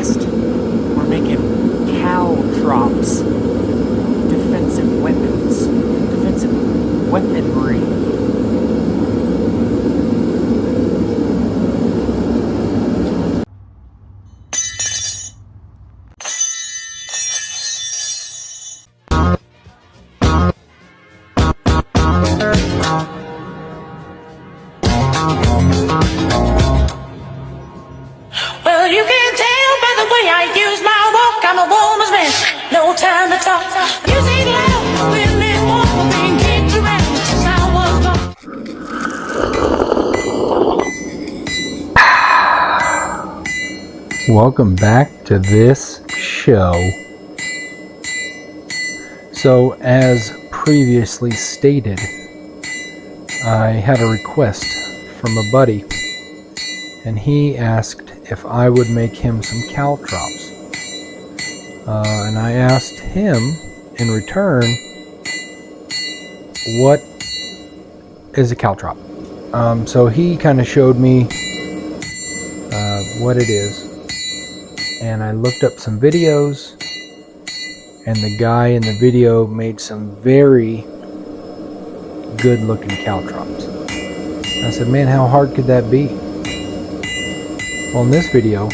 request. We're making Caltrops, defensive weaponry. Well, you can tell by the way I use my walk, I'm a woman's man. No time to talk. Music loud, women walk, being kicked around since I was born. Welcome back to this show. So, as previously stated, I had a request from a buddy, and he asked if I would make him some caltrops. And I asked him in return, what is a caltrop? So he kind of showed me what it is, and I looked up some videos, and the guy in the video made some very good looking caltrops. I said, man, how hard could that be? Well, in this video,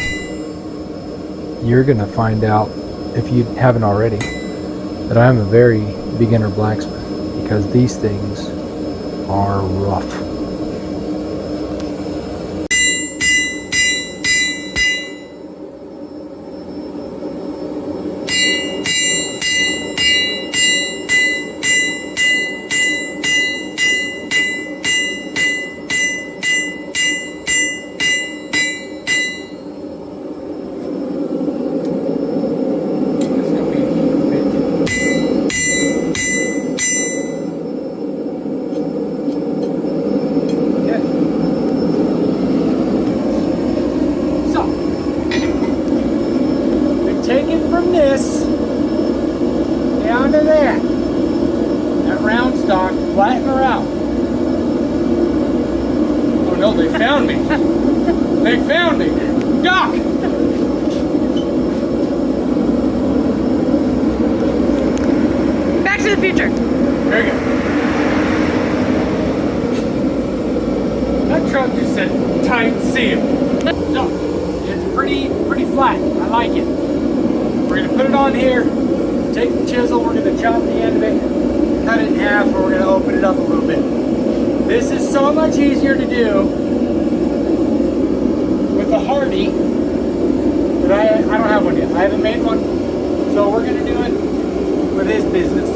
you're going to find out, if you haven't already, that I'm a very beginner blacksmith, because these things are rough. From this down to that round stock, flatten her out. Oh no, they found me. They found me. Doc! Back to the future. Very good. That truck just said tight seal. So, it's pretty flat. I like it. We're going to put it on here, take the chisel, we're going to chop the end of it, cut it in half, and we're going to open it up a little bit. This is so much easier to do with a Hardy, but I don't have one yet. I haven't made one, so we're going to do it with this business.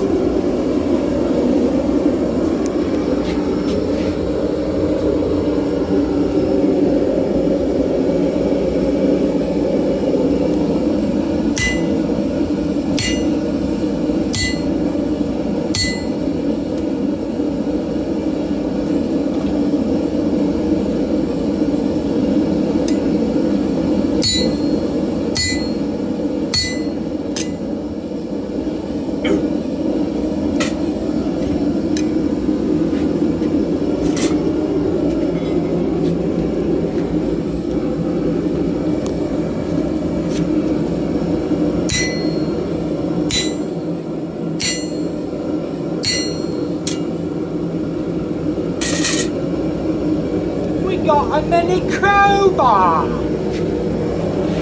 Got a mini crowbar.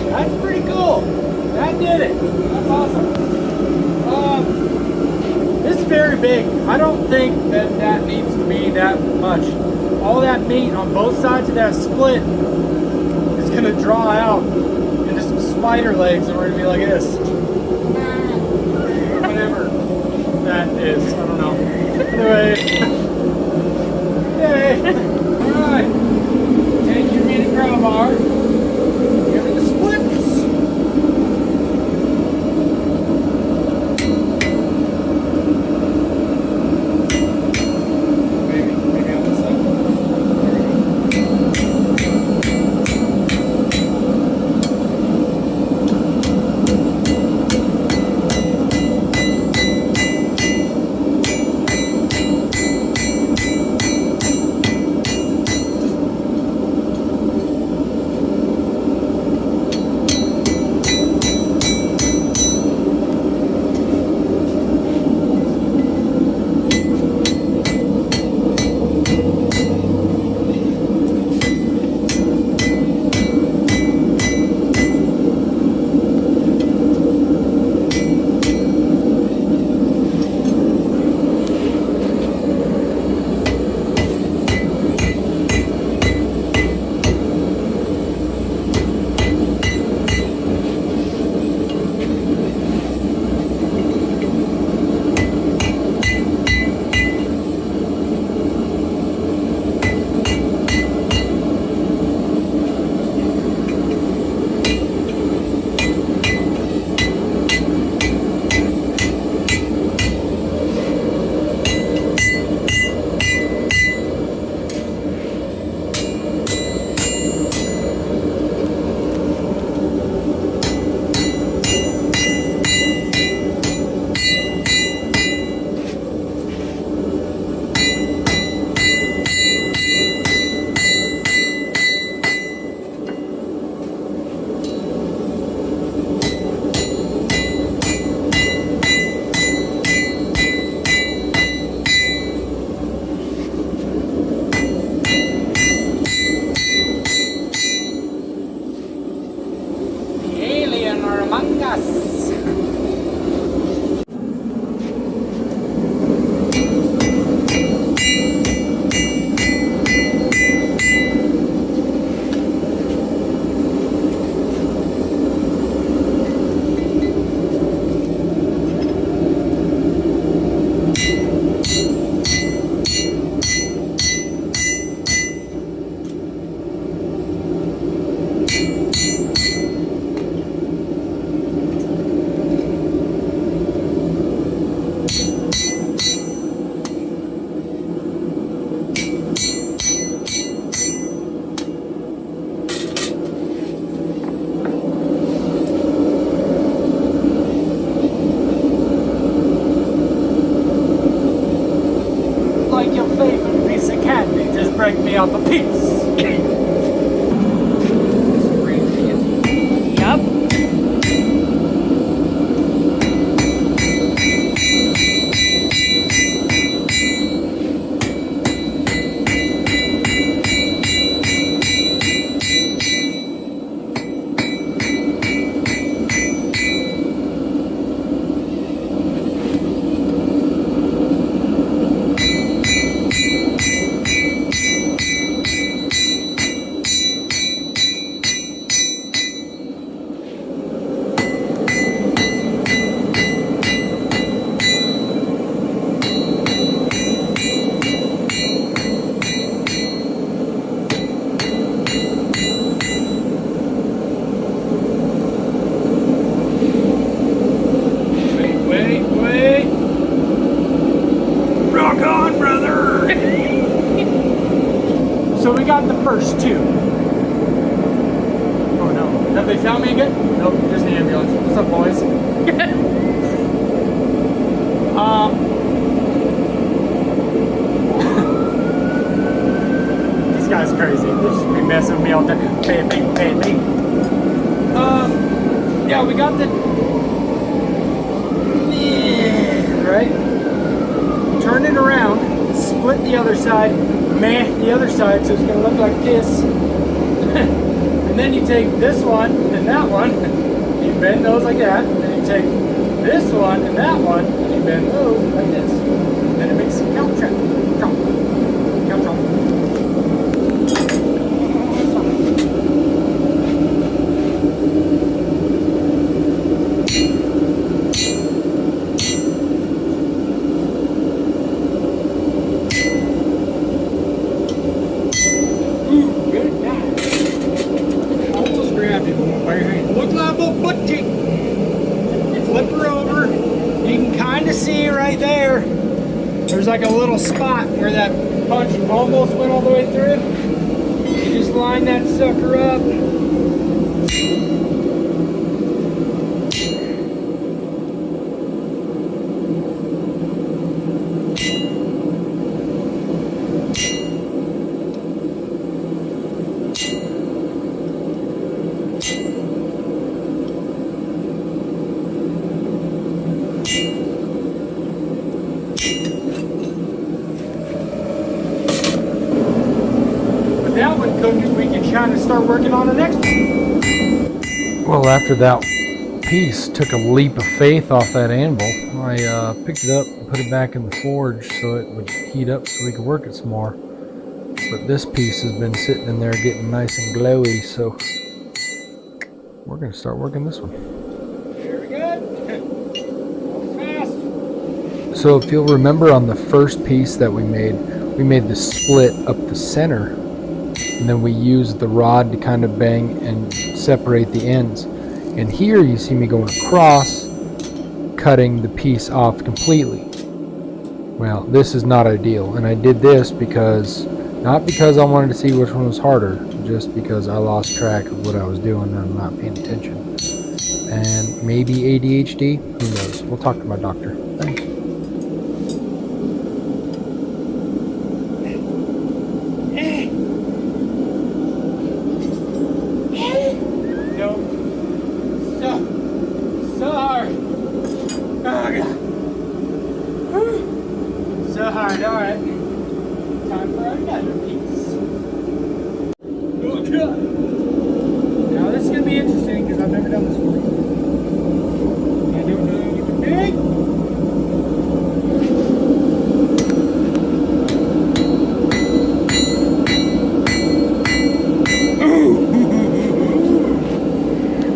That's pretty cool. That did it. That's awesome. This is very big. I don't think that needs to be that much. All that meat on both sides of that split is going to draw out into some spider legs, and we're going to be like this. Whatever that is. I don't know. Anyway. Yay. Alright. Take your mini crowbar, give it the splits. Maybe on this side. Peace. Yep. Wait. Rock on, brother. So we got the first two. Oh no. Have they found me again? Nope, just the ambulance. What's up, boys? This guy's crazy. They just be messing with me all day. Pay. Yeah, we got the right? Turn it around, split the other side, the other side, so it's gonna look like this. And then you take this one and that one, you bend those like that, and then you take this one and that one, and you bend those like this. And then it makes a caltrop. Caltrop. Look like a butt cheek. Flip her over. You can kind of see right there. There's like a little spot where that punch almost went all the way through. You just line that sucker up. That one cooked, we can kind of start working on the next one. Well, after that piece took a leap of faith off that anvil, I picked it up and put it back in the forge so it would heat up so we could work it some more. But this piece has been sitting in there getting nice and glowy, so we're going to start working this one. Very good. Fast. So if you'll remember on the first piece that we made the split up the center, and then we used the rod to kind of bang and separate the ends. And here you see me going across, cutting the piece off completely. Well, this is not ideal, and I did this because, not because I wanted to see which one was harder, just because I lost track of what I was doing and I'm not paying attention. And maybe ADHD, who knows? We'll talk to my doctor. Thanks. So hard. Oh God. So hard, alright. Time for another piece. Oh God. Now this is gonna be interesting because I've never done this before. I don't know what to do.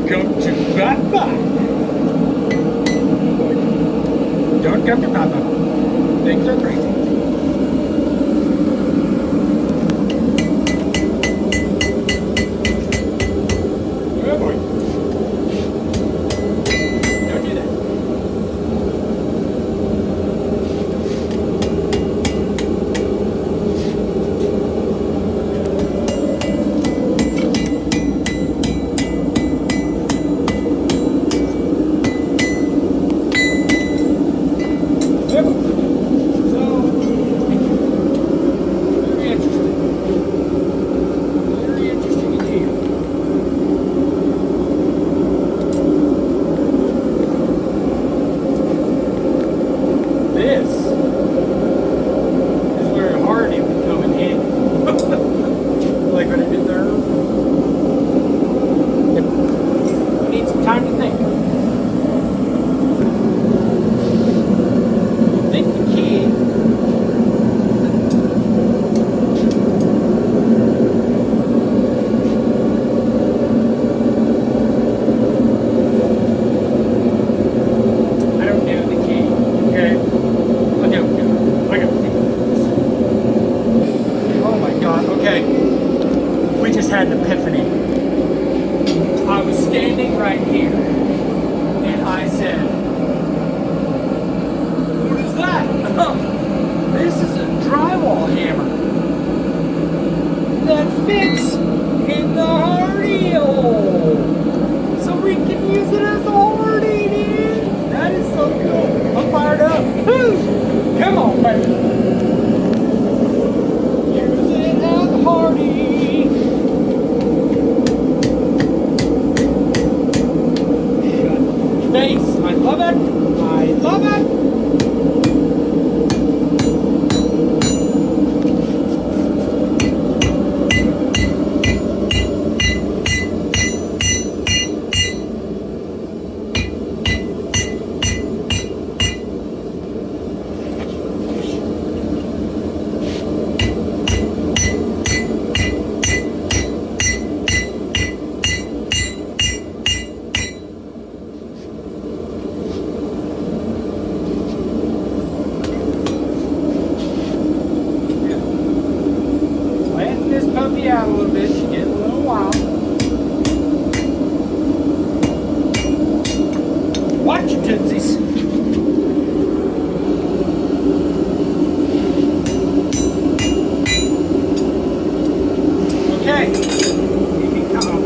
Come to Papa. Don't come to Papa. Things are crazy. Oh boy. Don't do that. So time to think. I think the key I don't have the key. Okay. I got the key. Oh my god, okay. We just had an epiphany. I was standing right here and I said, what is that? This is a drywall hammer that fits in the hardy hole. So we can use it as a hardy, dude. That is so cool. I'm fired up. Woo! Come on, baby. Use it as a hardy. Face. I love it. I love it. Letting this puppy out a little bit. She's getting a little wild. Watch your tootsies. Okay. You can come.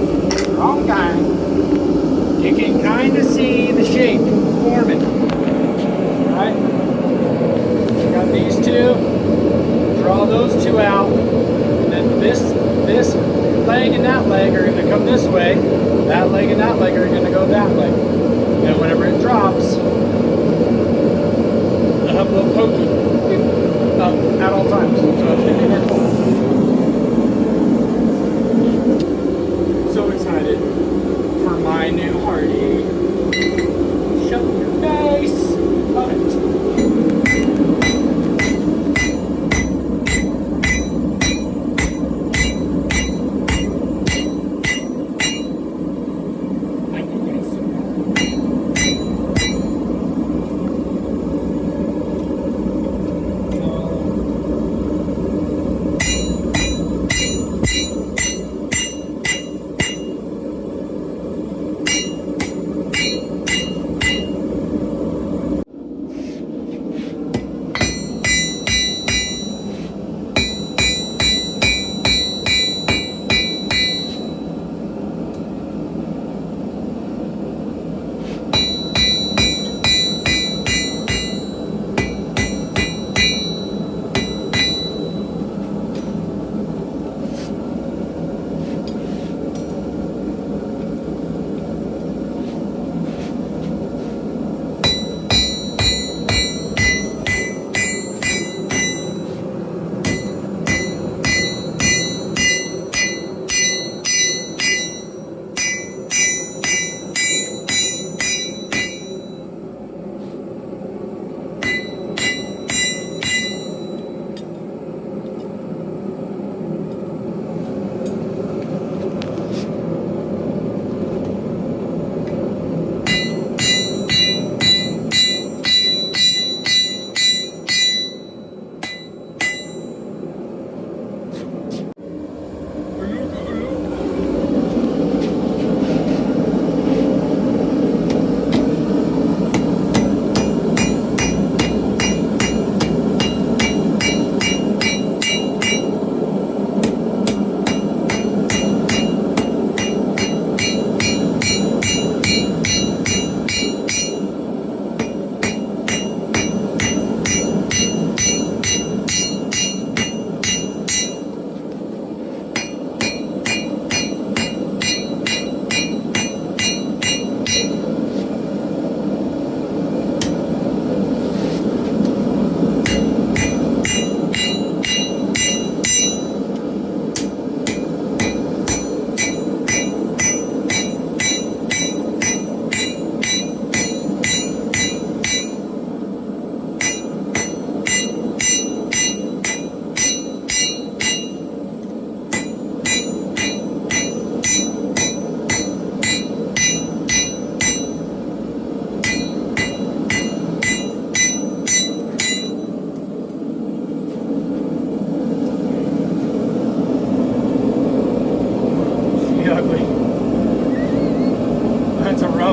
Wrong guy. You can kind of see the shape forming. Right? Got these two. Draw those two out. And then this leg and that leg are going to come this way. That leg and that leg are going to go that way. And whenever it drops, I'll have a little pokey at all times. So it's going to be vertical. So excited for my new Hardy. Shut your face. Love it.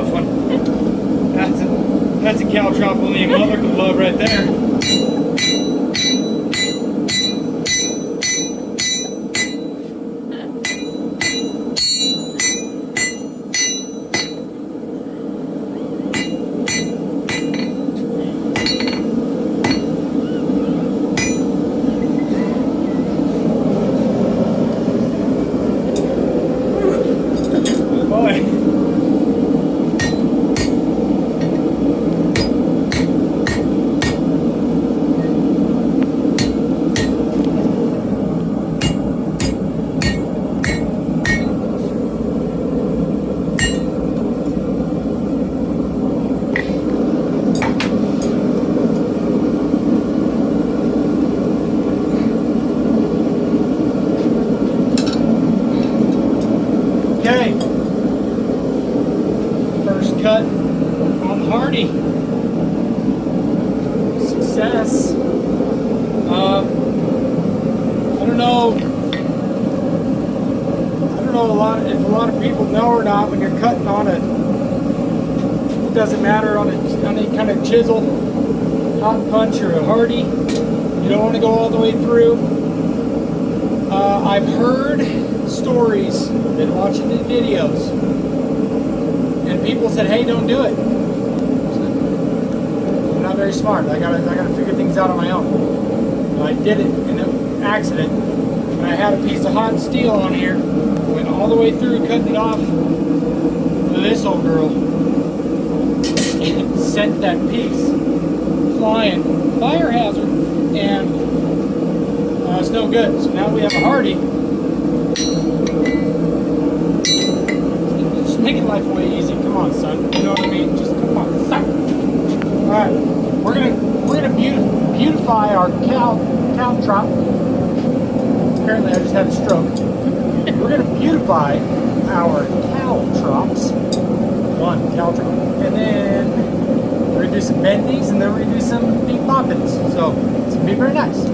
tough one. That's a caltrop only a mother could love right there. Okay, first cut on the Hardy. Success. I don't know if a lot of people know or not, when you're cutting on it doesn't matter on any kind of chisel, hot punch or a Hardy, you don't want to go all the way through. I've heard stories, been watching the videos, and people said, "Hey, don't do it." I'm not very smart. I gotta figure things out on my own. I did it in an accident, and I had a piece of hot steel on here. Went all the way through, cutting it off. This old girl sent that piece flying, fire hazard, and it's no good. So now we have a Hardy. Just making life way easy. Come on, son. You know what I mean? Just come on, son. All right, we're gonna beautify our caltrop. Apparently, I just had a stroke. We're gonna beautify our caltrops. One caltrop, and then we're gonna do some bendies, and then we're gonna do some deep poppins. So it's gonna be very nice.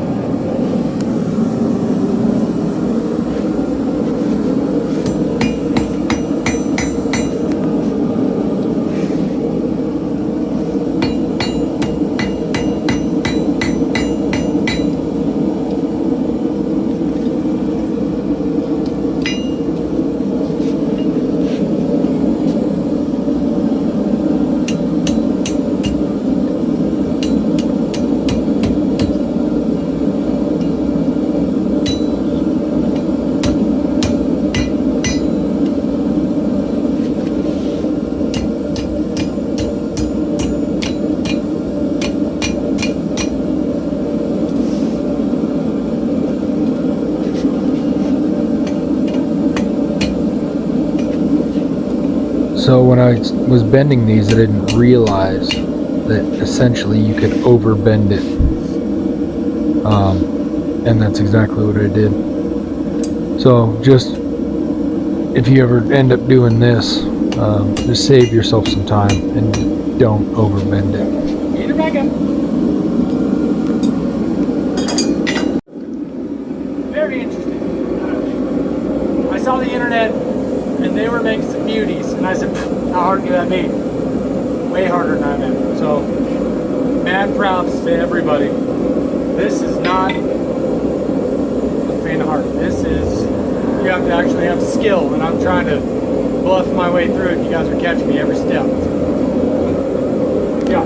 So when I was bending these, I didn't realize that essentially you could overbend it. And that's exactly what I did. So just, if you ever end up doing this, just save yourself some time and don't overbend it. Get her back up. Very interesting. I saw the internet and they were making some beauties, and I said, how hard can that be? Way harder than I am. So, mad props to everybody. This is not a faint of heart. This is, you have to actually have skill, and I'm trying to bluff my way through it. You guys are catching me every step. Yeah.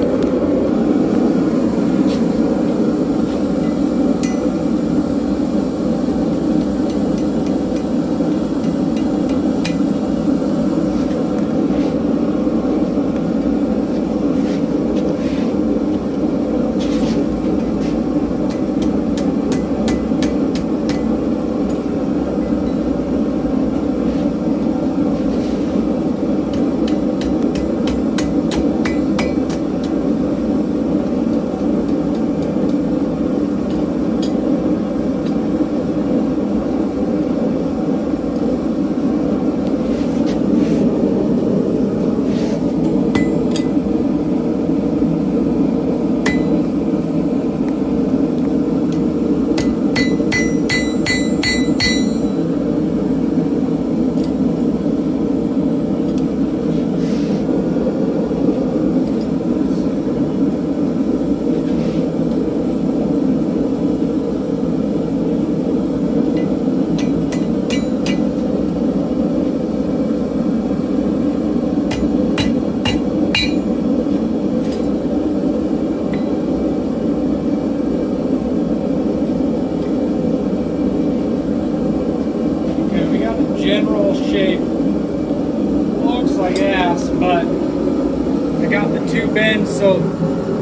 looks like ass, but I got the two bends, so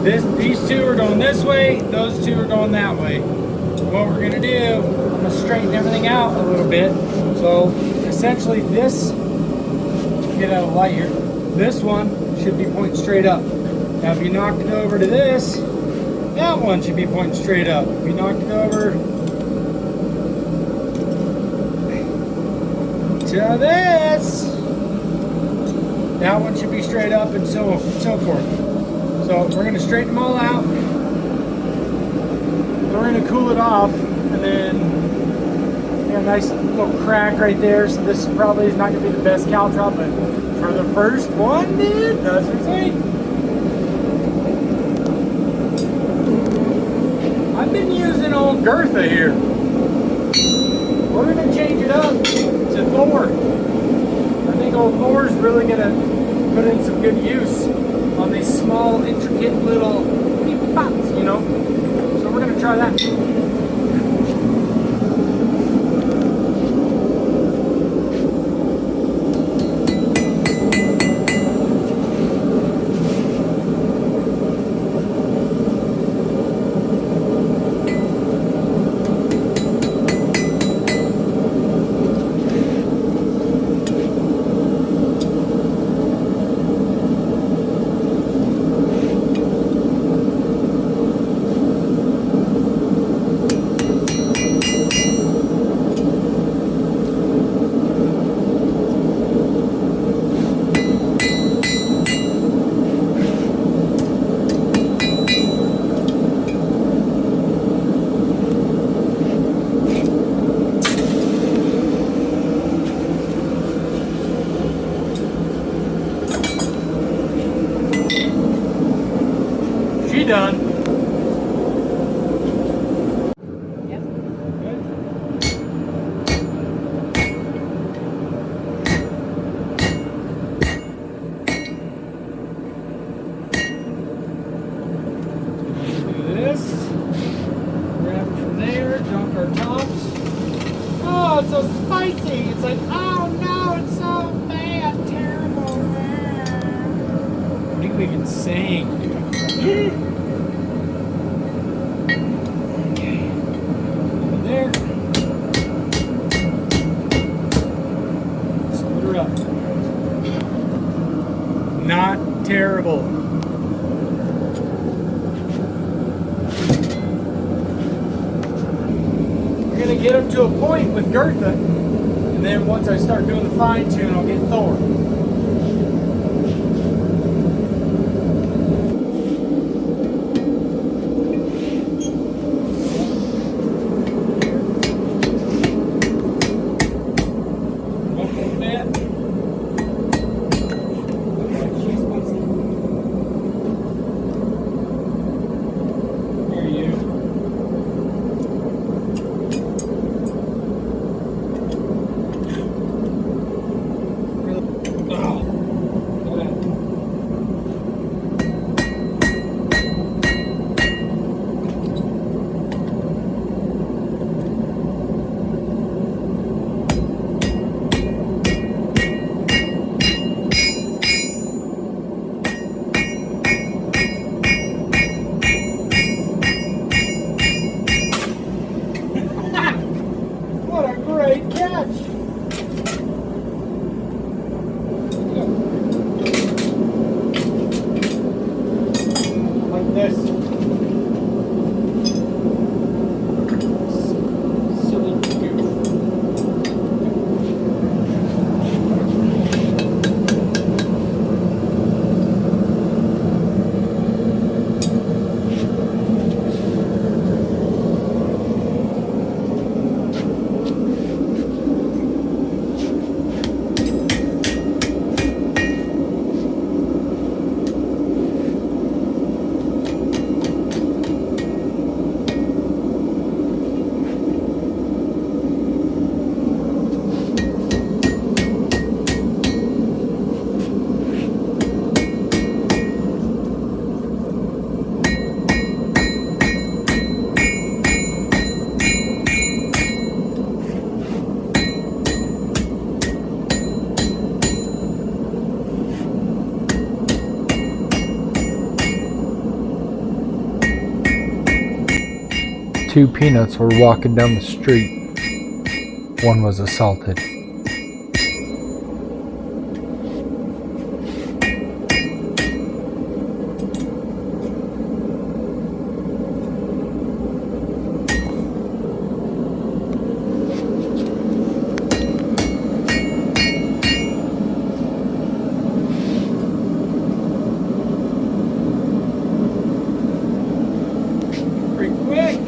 these two are going this way, those two are going that way. What we're gonna do, I'm gonna straighten everything out a little bit. So essentially this, get out of light here, this one should be pointing straight up. Now if you knocked it over to this, that one should be pointing straight up. If you knocked it over to this, that one should be straight up, and so forth. So we're going to straighten them all out. We're going to cool it off, and then a nice little crack right there. So this probably is not going to be the best caltrop, but for the first one, dude, that's insane. I've been using old Gertha here. We're going to change it up to Thor. I think old Thor's really going to put in some good use on these small, intricate little pots, you know. So we're going to try that. Done. Yep. Good. Do this. Grab it from there. Dunk our tops. Oh, it's so spicy. It's like, oh no, it's so bad, terrible. What are you even saying, dude? There. Split her up. Not terrible. We're gonna get them to a point with Gertha, and then once I start doing the fine tune, I'll get Thor. two peanuts were walking down the street. One was assaulted. Pretty quick.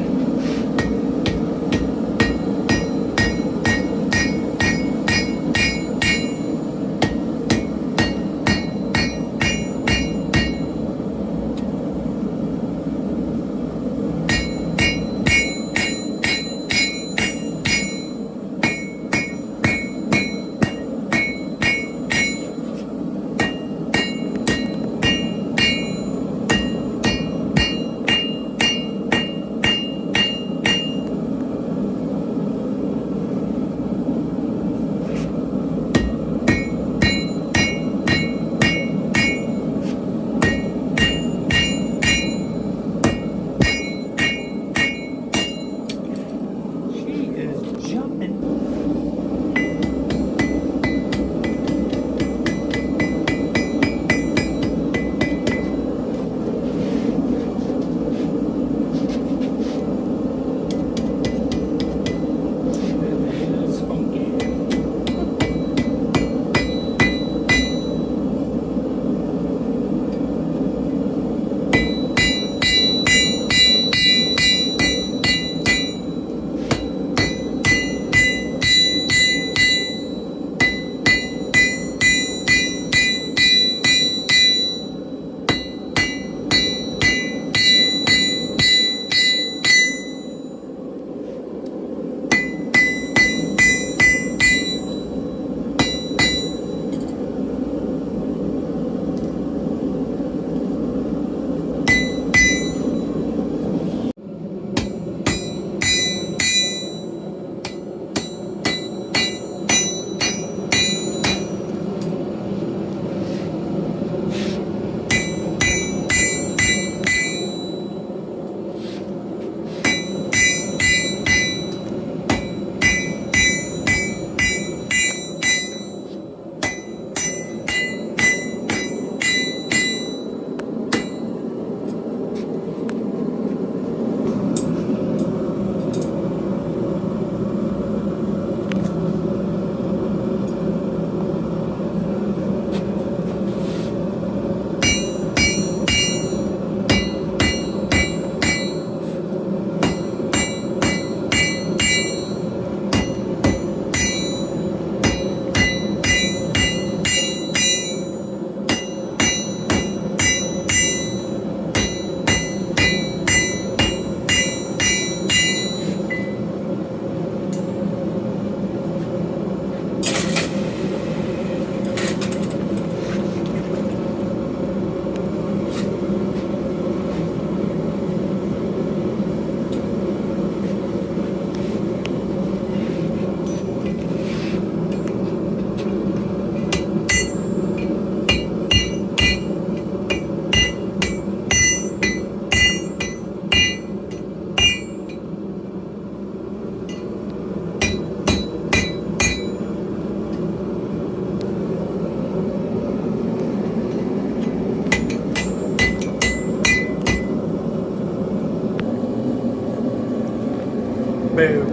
Boom.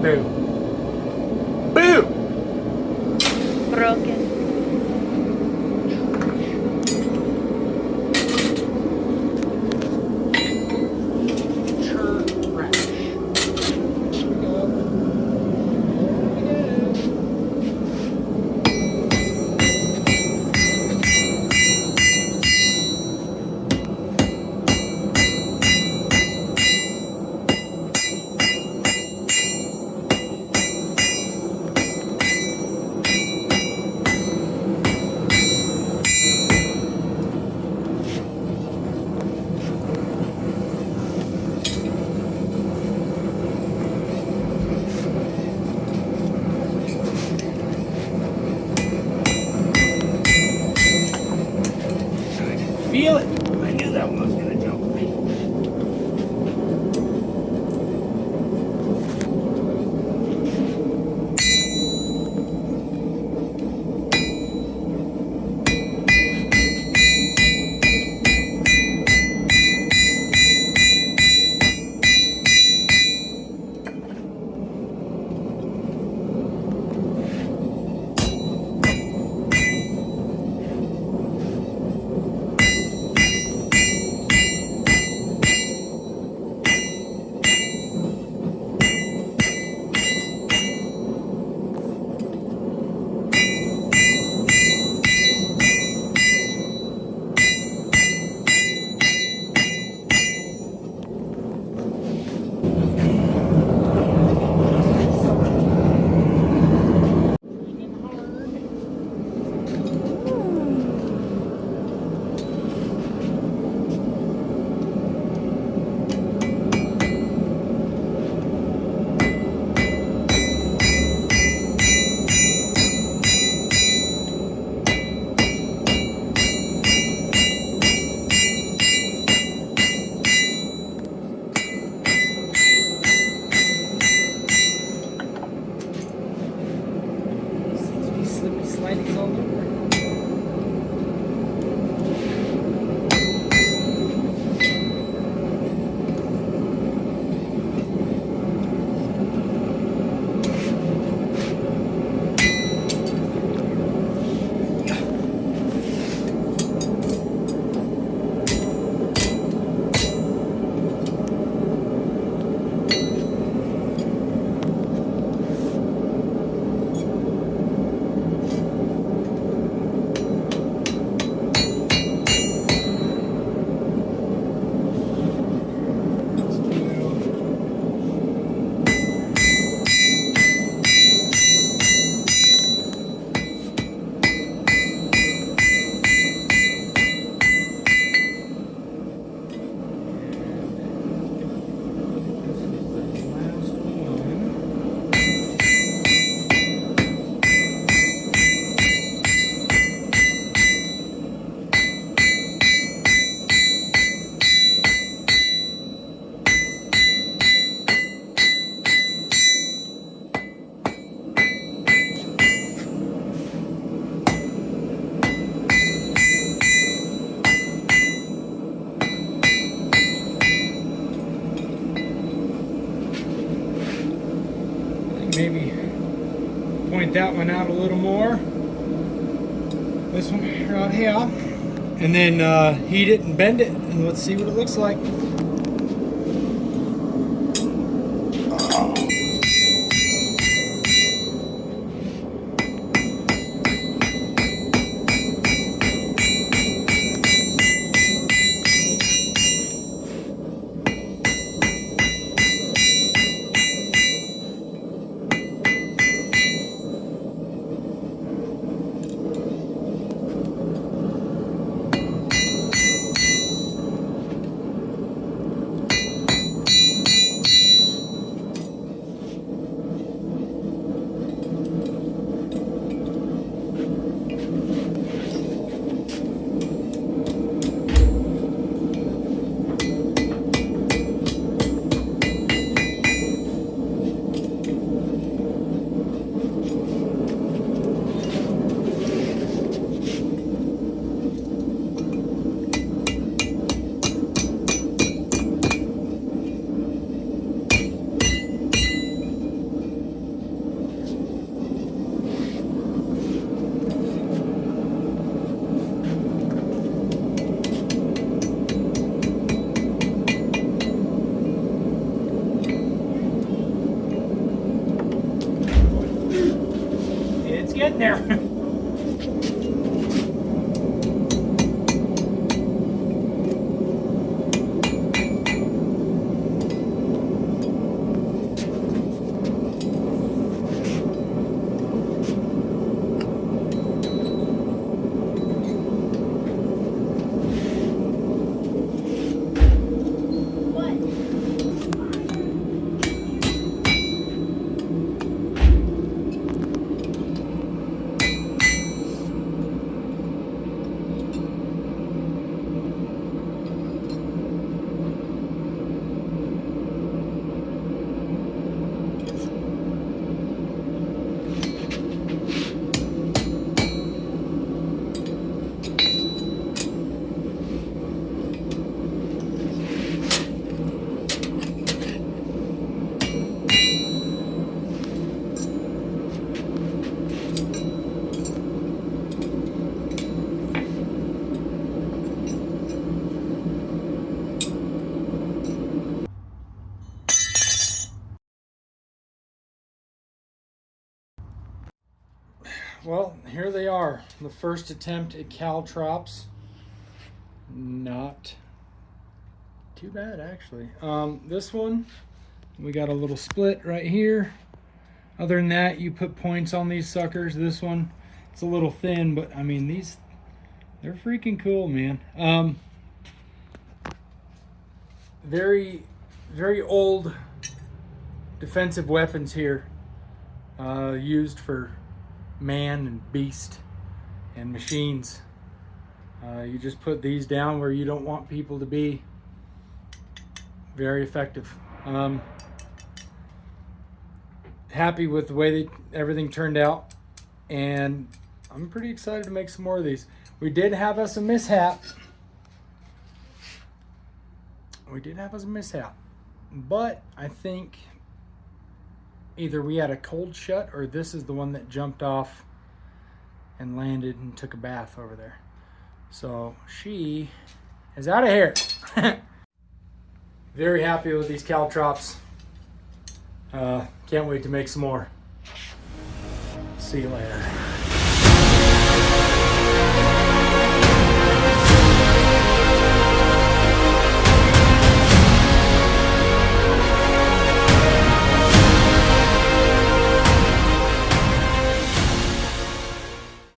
Boom. Boom! Broken. maybe point that one out a little more. This one right here. And then heat it and bend it, and let's see what it looks like. Getting there. Well, here they are. The first attempt at Caltrops. Not too bad, actually. This one, we got a little split right here. Other than that, you put points on these suckers. This one, it's a little thin, but I mean, they're freaking cool, man. Very, very old defensive weapons here, used for man and beast and machines. You just put these down where you don't want people to be. Very effective. Happy with the way that everything turned out, and I'm pretty excited to make some more of these. We did have us a mishap. But I think either we had a cold shut or this is the one that jumped off and landed and took a bath over there. So she is out of here. Very happy with these Caltrops. Can't wait to make some more. See you later.